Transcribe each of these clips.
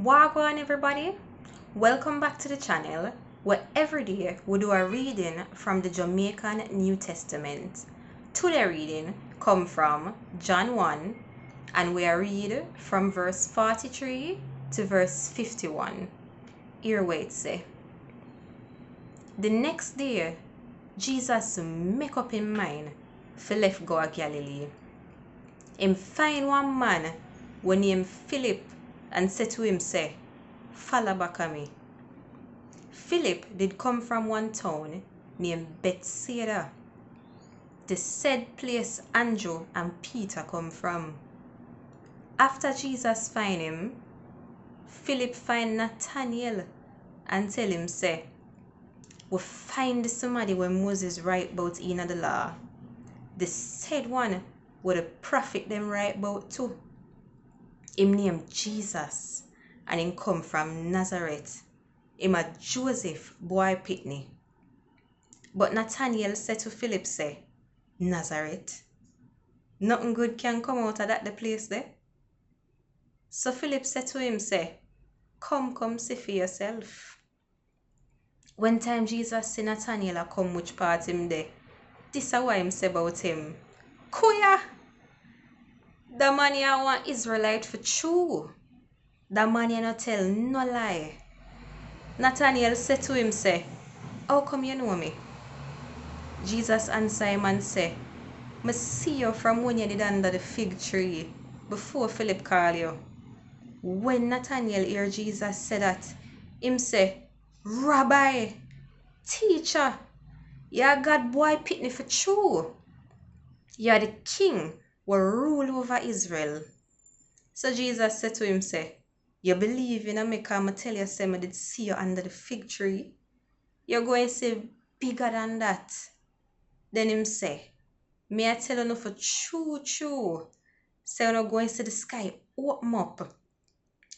Wagwan everybody, welcome back to the channel where every day we do a reading from the Jamaican New Testament. Today's reading come from John 1 and we read from verse 43 to verse 51. Here what it say. The next day, Jesus make up his mind for left go to Galilee. Him find one man when named Philip and said to him, say, follow back at me. Philip did come from one town named Bethsaida, the said place Andrew and Peter come from. After Jesus find him, Philip find Nathanael and tell him, say, we find somebody when Moses write about in the law. The said one where the prophet them write about too. Him named Jesus and him come from Nazareth. Him a Joseph boy pitney. But Nathanael said to Philip, say, Nazareth? Nothing good can come out of that the place there. So Philip said to him, say, come see for yourself. When time Jesus see Nathanael a come which part him there, this is what him say about him. Kuya! The man here want Israelite for true. The man here not tell no lie. Nathanael said to him, say, how come you know me? Jesus answered him and say, I see you from when you did under the fig tree, before Philip called you. When Nathanael hear Jesus say that, him say, Rabbi, teacher, you are God boy pitney for true. You are the king will rule over Israel. So Jesus said to him, say, you believe in me because I tell you, say, I did see you under the fig tree. You're going to say bigger than that. Then him say, may I tell you for true. Say you're going to see the sky open up.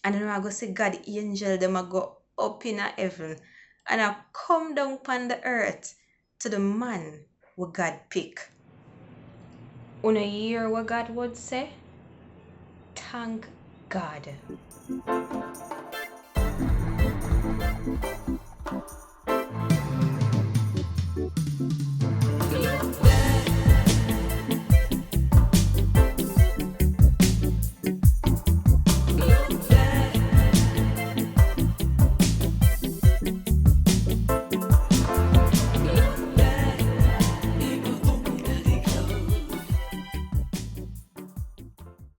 And then I go see God angel, them I go up in heaven. And I come down upon the earth to the man who God pick. On a year what God would say? Thank God.